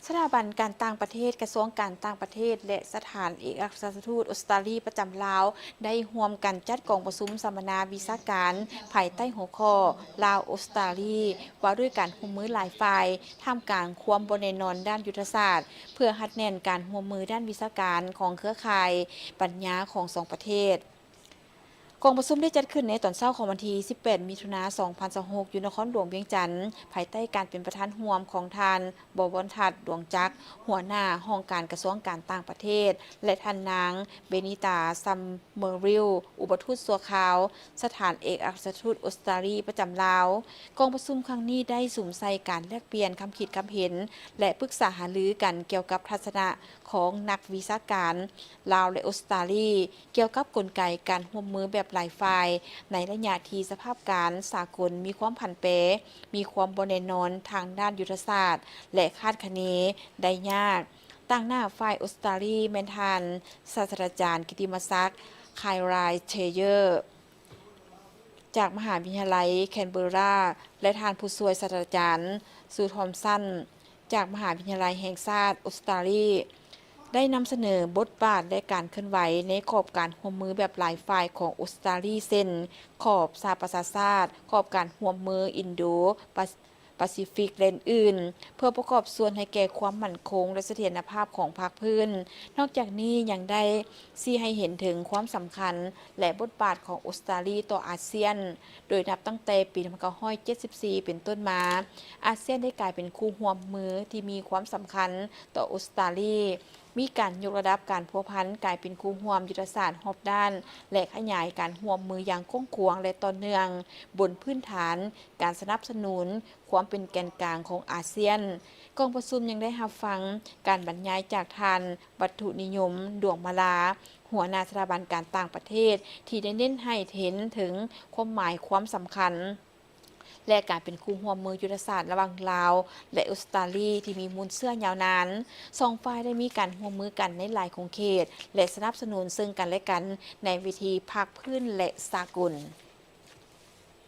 สถาบันการต่างประเทศกระทรวงการต่างประเทศและสถานเอกอัครราชทูตออสเตรเลียประจำลาวได้ร่วมกันจัดกองประชุมสัมมนาวิชาการภายใต้หัวข้อลาวออสเตรเลียว่าด้วยการร่วมมือหลายฝ่ายท่ามกลางความบ่แน่นอนด้านยุทธศาสตร์เพื่อหัดแน่นการร่วมมือด้านวิชาการของเครือข่ายปัญญาของสองประเทศกองประชุมได้จัดขึ้นในตอนเช้าของวันที่ 18 มิถุนายน 2026 อยู่นครหลวงเวียงจันทร์ภายใต้การเป็นประธานร่วมของทานบวรทัศน์ดวงจักรหัวหน้าห้องการกระทรวงการต่างประเทศ และท่านนางเบนิตาซัมเมอริลอุปทูตสัวขาว สถานเอกอัครราชทูตออสเตรเลียประจำลาวกองประชุมครั้งนี้ได้สุ่มใส่การแลกเปลี่ยนความคิดความเห็น และปรึกษาหารือกันเกี่ยวกับทัศนะของนักวิชาการลาวและออสเตรเลียเกี่ยวกับกลไกการร่วมมือแบบหลายฝ่ายในระยะที่สภาพการสากลมีความผันแปรมีความบ่แน่นอนทางด้านยุทธศาสตร์และคาดคะเนได้ยากต่างหน้าฝ่ายออสเตรเลียแมนทันศาสตราจารย์กิติมศักดิ์ไครายเทเยอร์จากมหาวิทยาลัยแคนเบอร์ราและทานผู้ช่วยศาสตราจารย์ซูทอมสันจากมหาวิทยาลัยแห่งชาติออสเตรเลียได้นำเสนอบทบาทและการเคลื่อนไหวในขอบการร่วมมือแบบหลายฝ่ายของออสเตรเลียเช่นขอบสหประชาชาติขอบการร่วมมืออินโดแปซิฟิกและอื่นเพื่อประกอบส่วนให้แก่ความมั่นคงและเสถียรภาพของภาคพื้นนอกจากนี้ยังได้ชี้ให้เห็นถึงความสำคัญและบทบาทของออสเตรเลียต่ออาเซียนโดยนับตั้งแต่ปี1974เป็นต้นมาอาเซียนได้กลายเป็นคู่ร่วมมือที่มีความสำคัญต่อออสเตรเลียมีการยกระดับการพัวพันกลายเป็นคู่ร่วมยุทธศาสตร์รอบด้านและขยายการร่วมมืออย่างกว้างขวางและต่อเนื่องบนพื้นฐานการสนับสนุนความเป็นแกนกลางของอาเซียนกองประชุมยังได้รับฟังการบรรยายจากทานวัตถุนิยมดวงมาลาหัวหน้าสถาบันการต่างประเทศที่ได้เน้นให้เห็นถึงความหมายความสำคัญและการเป็นคู่ร่วมมือยุทธศาสตร์ระหว่างลาวและออสเตรเลียที่มีมูลเสื่อยาวนานสองฝ่ายได้มีการร่วมมือกันในหลายของเขตและสนับสนุนซึ่งกันและกันในวิธีภาคพื้นและสากล